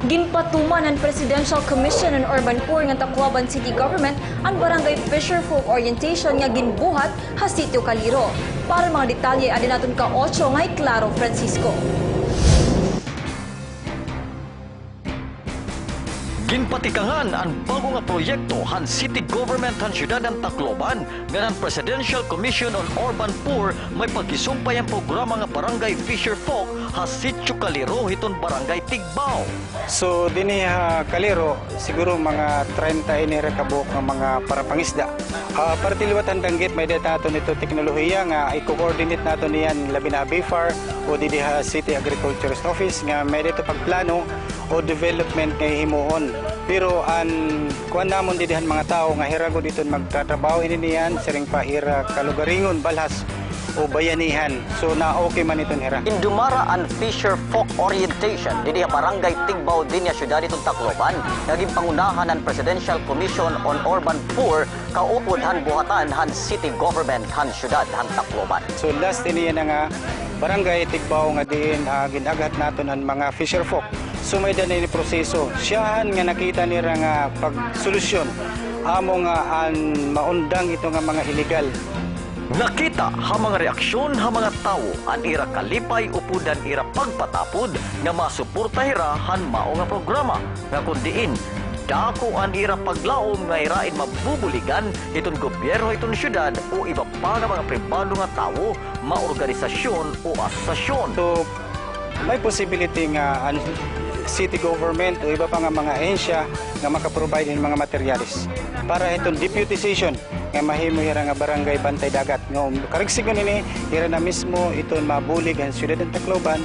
Ginpatuman ng Presidential Commission on Urban Poor ng Tacloban City Government ang Barangay Fisher Folk Orientation nga ginbuhat ha Sitio Caliro. Para mga detalye, adin naton ka 8 ngay Claro Francisco. Ginpatikangan ang bago nga proyekto han City Government han siyudad ng Tacloban nga ng Presidential Commission on Urban Poor may pagkisumpay ang programa nga Barangay Fisher Folk ha Sitio Caliro hiton Barangay Tigbao. So dinhi Caliro siguro mga 30 ini rekabok ng mga parapangisda. Para tiliwatan danggit may data nato nito teknolohiya nga i-coordinate nato niyan labi na BFAR o dinhi City Agriculturist Office nga may dito pagplano o development nga himuon. Pero an kuan namon didihan mga tao nga hirago dito magtatrabaho ini niyan siring pa ira kalugaringon balhas o bayanihan. So na okay man iton hira. Indumara ang Fisher Folk Orientation didi Barangay Tigbao din ya siyudad itong Tacloban naging pangunahan ng Presidential Commission on Urban Poor kaupod han buhatan han City Government han siyudad han Tacloban. So last ini nga Barangay Tigbao nga diin ginaghat naton ang mga fisher folk. So may dan ini proseso. Siyahan nga nakita nira nga pagsolusyon amo nga an maundang ito nga mga illegal. Nakita ha mga reaksyon ha mga tao an ira kalipay upudan ira pagpatapod nga masuporta hira han mao nga programa nga kundiin dako an ira paglaom nga irain mabubuligan iton gobyerno iton syudad o iba pa nga mga pribado nga tao, maorganisasyon o asosasyon. So may possibility nga an city government o iba pa nga mga ahensya nga makaprovide ng mga materialis para itong deputization nga mahimo hira nga barangay bantay dagat nga karigsigon ini hira na mismo iton mabulig ang siyudad ng Tacloban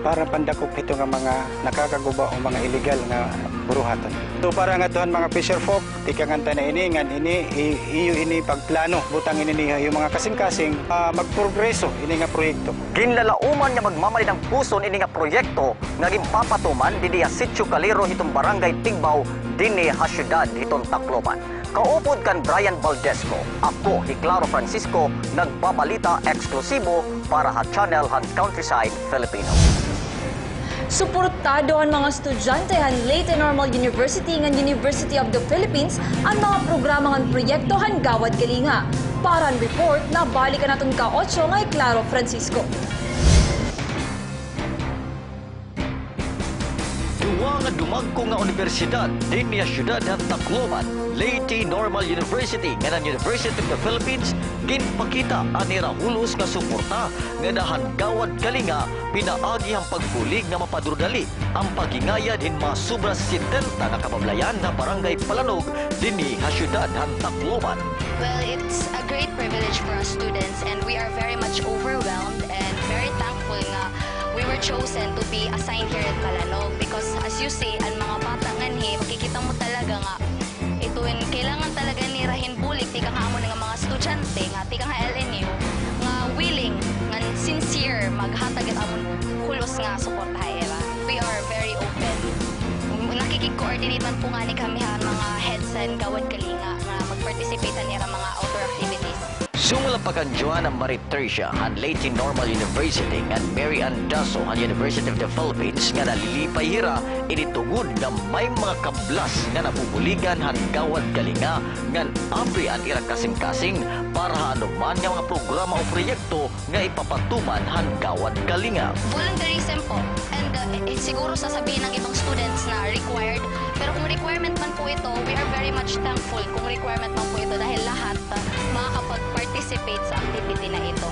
para pandakop ito nga mga nakakaguba o mga illegal nga buruhaton. So para nga doon mga fisher folk, tikanganta na ini, ngan ini pagplano, butang ini yung mga kasing-kasing magprogreso ini nga proyekto. Ginlalauman nga magmamali ng puson ini nga proyekto nga ginpapatuman dinhi Sitio Caliro hitong Barangay Tigbao dinhi ha siyudad hitong Tacloban. Kaupod kan Brian Valdesco, ako si Claro Francisco, nagbabalita eksklusibo para ha Channel han Countryside Filipino. Suportado ang mga estudyante han Leyte Normal University ng University of the Philippines ang mga programa ng proyekto han Gawad Kalinga. Para ang report, nabalikan natin ka 8 ngay Claro Francisco. Duwa nga dumagko nga universidad dinhi siyudad ng Tacloban, Leyte Normal University nga ng University of the Philippines ginpakita anira hulos nga suporta nga dahan Gawad Kalinga pinaagi ang pagbulig nga mapadurdali ang pagingayad hin masubra 70 nga kabablayan na barangay Palanog dinhi ha siyudad ng Tacloban. Well, it's a great privilege for us students and we are very much overwhelmed and very thankful nga we were chosen to be assigned here at Palanog because as you see, ang mga bata nganhi, makikita mo talaga nga ituin kailangan talaga ni rahin bulik tika nga mo nga mga estudyante nga tika nga LNU nga willing nga sincere maghatag at amon kulos nga suporta era. We are very open. Nakikig-coordinate man po nga ni kami ha mga heads and Gawad Kalinga nga mag-participate nila mga outdoor activities. Sumulapakan Joanna Marie Tercia han Leyte Normal University and Mary Ann Daso han University of the Philippines nga nalilipay hira initungod nga may mga kablas nga nabubuligan han Gawad Kalinga nga abri ang ira kasing-kasing para anuman nga mga programa o proyekto nga ipapatuman han Gawad Kalinga. Volunteerism po and siguro sasabihin ng ibang students na required pero kung requirement man po ito, we are very much thankful kung requirement man po ito dahil lahat makakapag-participate sa activity na ito.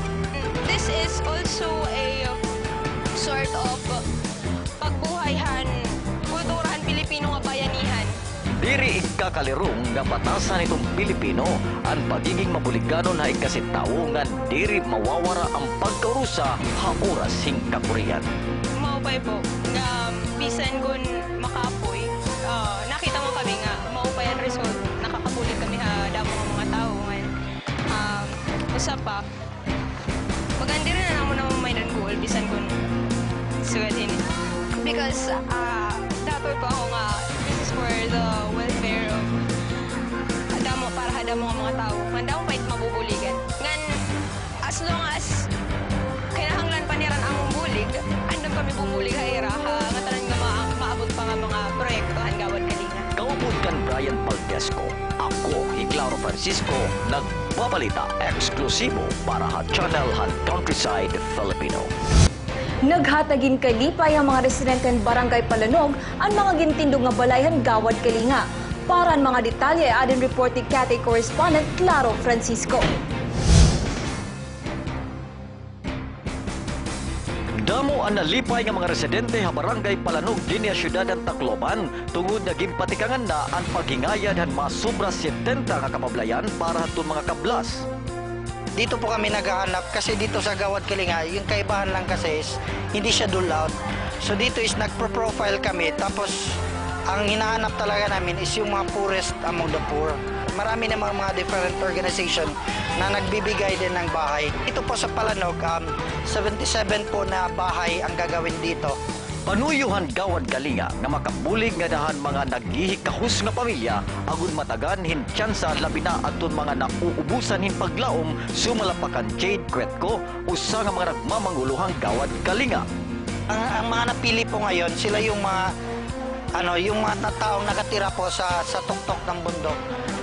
This is also a sort of pagbuhayhan, kulturahan Pilipino nga bayanihan. Diri ikakalirong nga batasan itong Pilipino ang pagiging mabuliganon na ikasitao nga diri mawawara ang pagkarusa ha oras hingkapurian. Maupay po, nga bisan kung makapoy, nakita mo kami nga maupay ang result, nakakabulit kami ha damo ng mga tao. Usa pa, magandi rin na naman naman may goal bisan kung sugatin. Because dapat po ako nga, this is for the welfare of damo para hadamo ng mga tao. Mandamo pa ito mabubuligan. Ngan, as long as kinahanglan pa niran among bulig, andam kami bumulig ha ira, nga tanan nga maabot pa nga mga Francisco, nagbabalita eksklusibo para sa Channel Han Countryside Filipino. Naghatagin kalipay ang mga residente ng Barangay Palanog ang mga gintindog nga balayhan gawad Kalinga. Para ang mga detalye, adin report ni Cathay correspondent Claro Francisco. Damo ang nalipay nga mga residente sa Barangay Palanog dinhi sa siyudad ng Tacloban tungod na gimpatikangan na ang paghingayad han masubra 70 nga kapablayan para hatun mga kablas. Dito po kami naghahanap kasi dito sa Gawad Kalinga, yung kaibahan lang kasi is hindi siya dull out. So dito is nagpro-profile kami tapos ang hinahanap talaga namin is yung mga poorest among the poor. Marami na mga different organization na nagbibigay din ng bahay. Ito po sa Palanog, 77 po na bahay ang gagawin dito. Panuyuhan gawad Kalinga nga makabulig nga dahan mga naghihikahus nga pamilya agun matagan hin tsansa labi na aton mga nauubusan hin paglaom sumalapakan Jade Cretco usa nga mga nagmamanguluhang gawad Kalinga. Ang mga napili po ngayon, sila yung mga yung mga taong nakatira po sa tuktok ng bundok.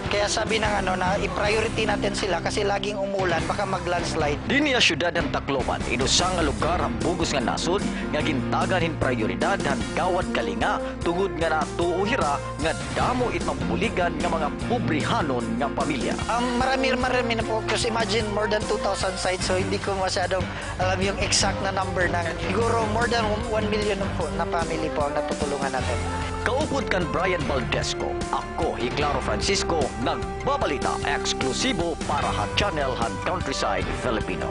Kaya sabi ng na i-priority natin sila kasi laging umulan, baka mag-landslide. Dinhi sa siyudad ng Tacloban, inusa nga lugar ang bugos nga nasod nga gintagan hin prioridad han gawad Kalinga tungod nga natuuhira nga damo it mabuligan nga mga pobrihanon nga pamilya. Marami na po kasi imagine more than 2,000 sites, so hindi ko masyadong alam yung exact na number na siguro more than 1 million po na family po ang natutulungan natin. Kaupod kan Brian Valdesco, ako, Claro Francisco, nagbabalita eksklusibo para sa Channel Han Countryside Filipino.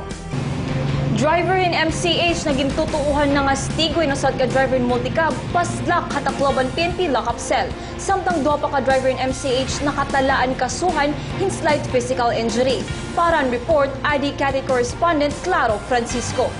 Driver in MCH na gintutuuhan na nga stigoy na sad ka driver in multicab paslak Tacloban PNP lock-up cell. Samtang duha pa ka driver in MCH nakatalaan kasuhan hin slight physical injury. Para ang report, ID Cathay correspondent Claro Francisco.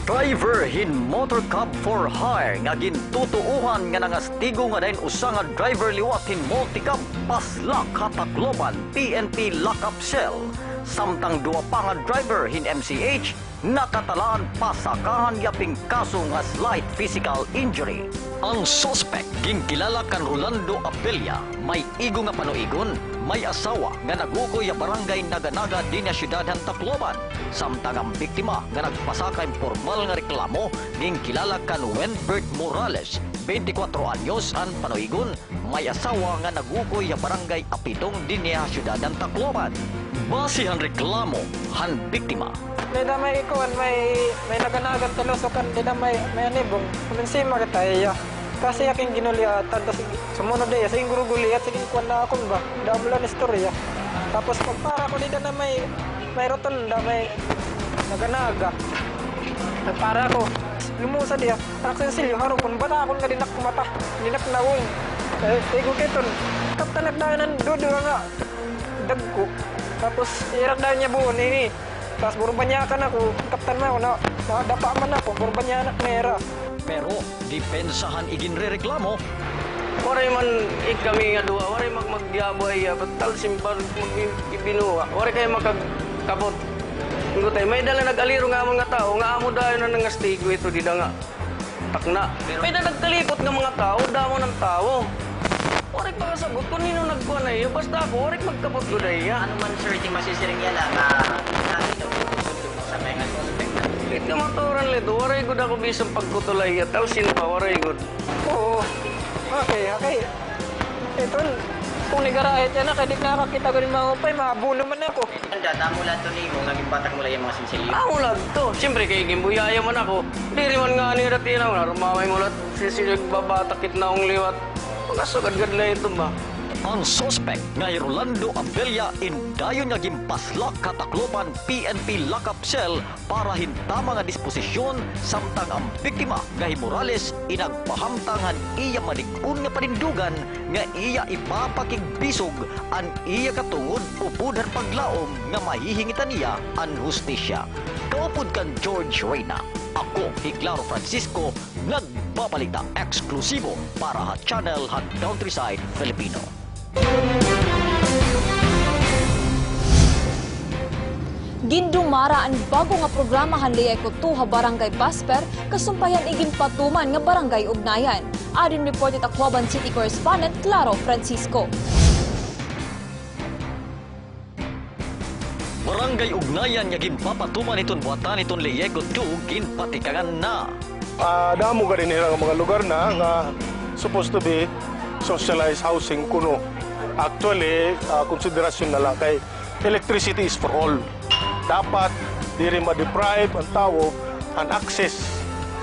Driver hin motor cab for hire nga gintutuuhan nga nangastigo nga dayon usa nga driver liwat hin multicab paslak Tacloban PNP lock-up cell. Samtang duwa pa nga driver hin MCH nakatalaan pasakahan yaping kaso nga slight physical injury. Ang suspect ginkilala kan Rolando Apelia, may igo nga panuigon, may asawa nga nagukoy sa barangay Naga-Naga din sa siyudad ng Tacloban. Samtang ang biktima nga nagpasakay formal nga reklamo ginkilala kan Wenbert Morales, 24 anyos ang panuigon, may asawa nga nagukoy sa barangay Apitong din sa siyudad ng Tacloban. Base ang reklamo han biktima. May damay ikuan, may naganagan talusokan, di na may anibong. Kuminsima kita iya. Kasi aking ginuliatan, tapos sumunod iya, sige guruguliat, sige ikuan na akong ba. Damulan istorya. Tapos pagpara ko dito na may rotunda, may naganaga. Nagpara ko, lumusa diya. Taksensilyo, harong kung bata akong nga dinak mata, dinak nawong. Tigo kiton, kaptanak dahil ng dudo nga, dagko. Tapos irak dahil niya buon ini. Tapos burbanyakan ako, kaptan mo, nadapa man ako, burbanyanak mera. Pero dipensahan iginrereklamo. Waray man kami nga duwa, waray magdiabo ay batal simpal magbinuwa. Waray kayo makagkabot. Ngutay, may dala nag-aliro nga mga tao, nga amo dahil na nangastigo ito, di na nga takna. May dala nagkalipot nga mga tao, damo ng tao. Waray pakasagot, kung nino nagkuha na iyo, basta ako, waray magkabot ko na iya. Ano man sir, di masisiring yan lang sa mga suspect na. Kahit ka maturan lito, waray good ako bisang pagkutulay at talsin pa, waray good. Oo. Okay. Ito, kung nigarahit yan na, kaya di nakakita ko rin mga upay, mabuno man ako. Anda, damo lang ito ni mo, naging batak mo lang yung mga sinsilyo. Amo lang to. Siyempre, kay gimbuyaya man ako. Di rin man nga ni Ratina, rumamay mo lang, sisilig babatakit na akong liwat. Pagkasugad-gad na ito ba? Ang suspect nga Rolando Abelia indayon nga gimpaslak Tacloban PNP lock-up cell para hintama nga disposisyon samtang ang biktima nga Morales inagpahamtangan iya malig-un nga panindugan nga iya ipapakigbisog an iya katungod upod paglaom nga mahihingitan niya an hustisya. Kaupod kan George Reyna. Ako, Claro Francisco, nagbabalita eksklusibo para sa Channel Han Countryside Filipino. Gindumara ang bago nga programa hanliyay ko tuha barangay Basper kasumpayan igin patuman nga barangay ugnayan. Adin reported Tacloban City correspondent Claro Francisco. Barangay ugnayan nga ginpapatuman iton buhatan iton Leyego 2 ginpatikangan na. Damo ka rin nga mga lugar na nga supposed to be socialized housing kuno. Actually, konsiderasyon na lang kay electricity is for all. Dapat di rin ma-deprive ang tao ang access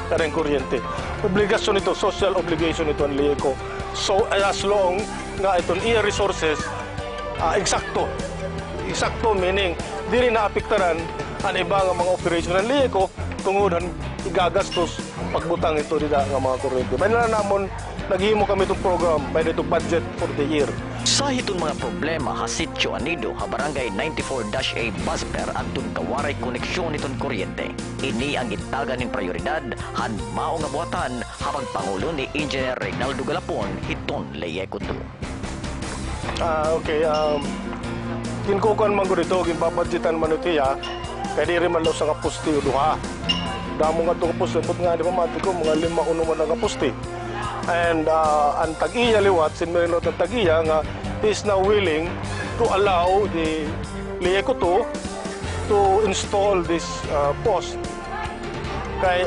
kareng kuryente. Obligasyon ito, social obligation ito ang Leyego. So as long nga itong iya resources eksakto. Eksakto meaning di rin naapektaran ang iba nga mga operation ng Leyego tungod ang igagastos pagbutang ito nila nga mga kuryente. May namon naghimo kami itong program by itong budget for the year. Sa hitong mga problema ha sitio anido ha barangay 94-A Basper antun kawaray koneksyon iton kuryente. Ini ang itagan ning prioridad han mao nga buhatan habang pangulo ni Engineer Reynaldo Galapon hiton Leyego 2. Okay, kinkukuan man ko dito, ginbabudgetan man ito ya, kaya di rin man daw sa kapusti o duha. Damo nga itong kapusti, put nga di pamati ko, mga 5 man ang kapusti. And ang tag-iya liwat, sinmerino ng tag-iya nga is now willing to allow the Leyego 2 to install this post kay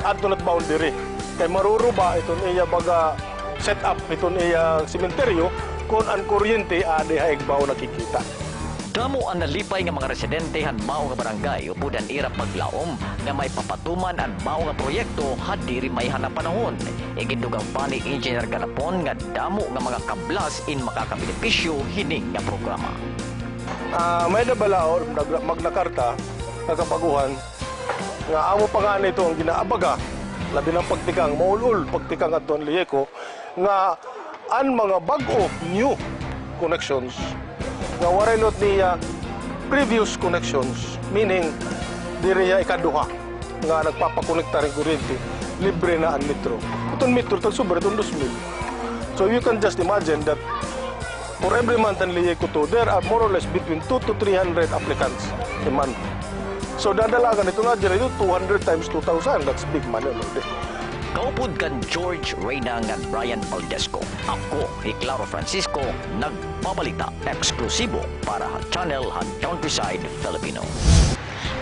adto not boundary. Kay maruruba itong iya baga set up itong iya sementeryo kung ang kuryente ade haigbaw nakikita. Damo ang nalipay nga mga residente han mao nga barangay upod ang irap paglaom nga may papatuman ang mao nga proyekto hadiri may hanap panahon. Igindugang pa ni Engineer Galapon nga damo nga mga kablas in makakabenepisyo hining nga programa. May nabalaod magnakarta nagapaguhan nga amo pa nga nito ang ginaabaga labi ng pagtikang maulul pagtikang adton Leyego nga ang mga bag-o new connections nga waray not niya previous connections, meaning di niya ikaduha nga nagpapakonekta rin kuryente, libre na ang metro. Itong metro, tag-sobre itong 2,000. So you can just imagine that for every month ang Leyego 2, there are more or less between 200 to 300 applicants a month. So dadalagan ito nga dyan, 200 times 2,000, that's big money already. Kaupod kan George Reyna nga Brian Valdesco. Ako, Claro Francisco, nagbabalita eksklusibo para sa channel han Countryside Filipino.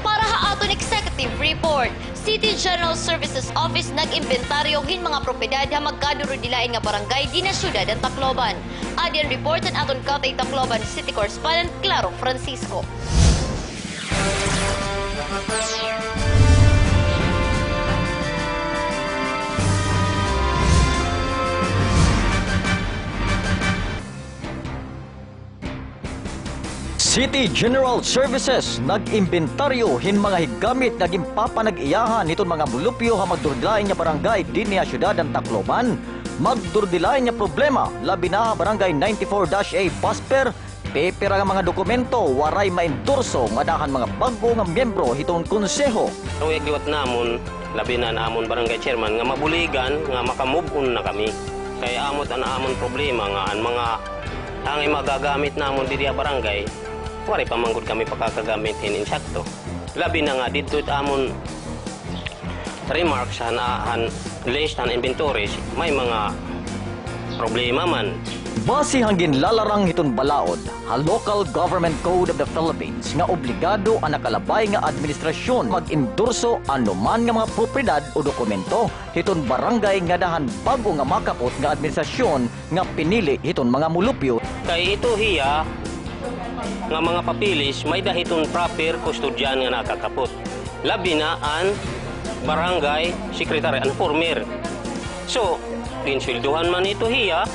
Para sa aton executive report, City General Services Office nag-inventaryo gin mga propiedad ha magkaduro dilain nga barangay di na syudad ang Tacloban. Adyan report ang aton Katay Tacloban City Correspondent Claro Francisco. City General Services nag-imbentaryo hin mga higamit nga ginpapanag-iyahan nitong mga mulupyo ha magdurdilain nga barangay dinhi sa syudad ng Tacloban. Magdurdilain nga problema labi na barangay 94-A Basper pepera nga mga dokumento waray maendorso nga dahan mga bago nga miyembro hitong konseho. Ang liwat namon labi na amon barangay chairman nga mabuligan nga makamove on na kami. Kaya amot ang amon problema nga ang mga ang magagamit namon diri barangay wari pa manggod kami pagkakagamit insakto. Labi na nga dito amon remarks han list han inventories may mga problema man. Base hangin lalarang hiton balaod, ha Local Government Code of the Philippines nga obligado ang nakalabay nga administrasyon mag-endorso anuman nga mga propiedad o dokumento hiton barangay nga dahan bago nga makapot nga administrasyon nga pinili hiton mga mulupyo. Kay ito hiya nga mga papilis may dahiton proper kustodyan nga nakakapot. Labi na ang barangay secretary ang former. So, dinsilduhan man ito hiya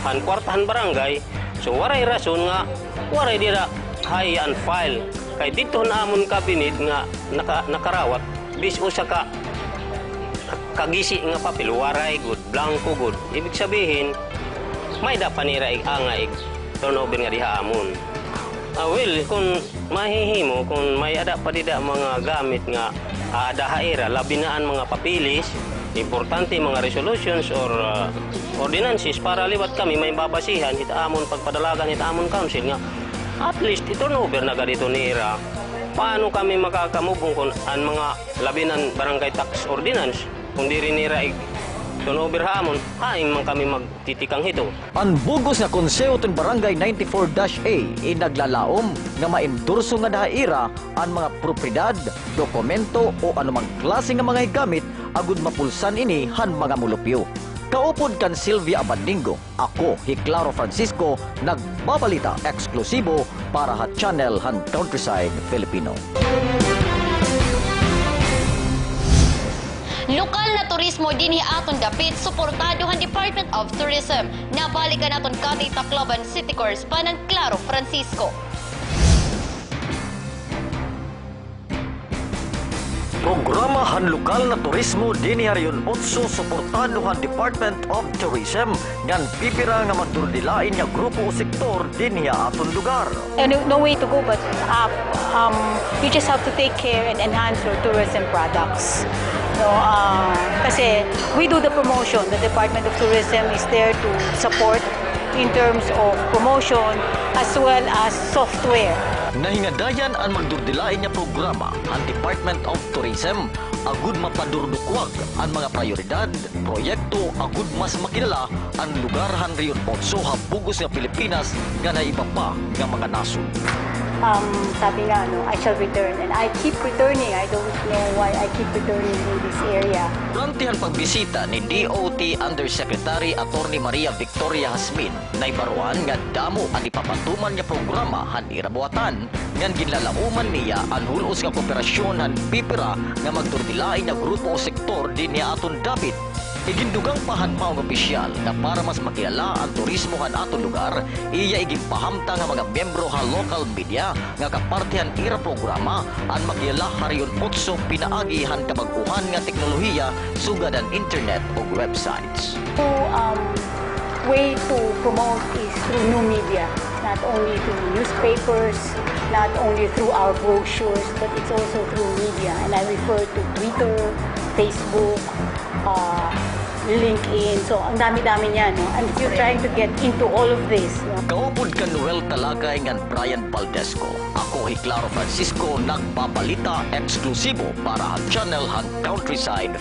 han kwartahan barangay. So waray rason nga waray dira high and file. Kay dito na amon kabinet nga nakarawat bis usa ka kagisi nga papel waray good blanco good. Ibig sabihin may da panira angaig turnover nga diha amon. Well, kung mahihimo, kung may ada pa dida mga gamit nga dahaira, labi na ang mga papilis, importante mga resolutions or ordinances para liwat kami may babasihan, hita amon pagpadalagan, hita amon council nga, at least turnover na ganito nira paano kami makakamubong kung ang mga labinan barangay tax ordinance kung di rin nira turnover hamon, haing man kami magtitikang hito. Ang bugos nga konseho tun barangay 94-A naglalaom nga maendorso nga dahaira ang mga propiedad, dokumento o anumang klase nga mga higamit agud mapulsan ini han mga mulupyo. Kaupod kan Sylvia Abadingo, ako, Hiclaro Francisco, nagbabalita eksklusibo para ha Channel han Countryside Filipino. Lokal na turismo dinhi aton dapit suportado han Department of Tourism. Nabalikan naton Katay Tacloban City Correspondent Claro Francisco. Programa han lokal na turismo dinhi hariyon 8 suportado han Department of Tourism ngan pipira nga magdurdilain nga grupo o sektor dinhi aton lugar. And no way to go but up. You just have to take care and enhance your tourism products. So, kasi we do the promotion. The Department of Tourism is there to support in terms of promotion as well as software. Nahingadayan ang magdurdilain nga programa ang Department of Tourism agud mapadurdukwag ang mga prioridad, proyekto agud mas makilala ang lugar han riyon 8 habugos nga Pilipinas nga naiba pa nga mga nasod. Sabi nga, I shall return. And I keep returning. I don't know why I keep returning in this area. Durante ang pagbisita ni DOT Undersecretary Attorney Maria Victoria Hasmin, naibaruan nga damo ang ipapatuman nga programa han irabuatan ngan ginlalauman niya ang hulos nga kooperasyon han pipira nga magdurdilain nga grupo o sektor din niya aton dapit. Igindugang pahanmaw ng opisyal na para mas makilala ang turismo han aton lugar, iya iginpahamta nga mga membro ha local media nga kapartihan ira programa ang makilala hariyon 8 pinaagi han kabag-uhan nga teknolohiya sugad ang internet o websites. Way to promote is through new media, not only through newspapers, not only through our brochures, but it's also through media. And I refer to Twitter, Facebook, LinkedIn. So, ang dami-dami niya, no? And if you're trying to get into all of this, no? Kaupod ka Noel Talagay ngan Brian Valdesco. Ako, Hiclaro Francisco, nagbabalita eksklusibo para ang Channel han Countryside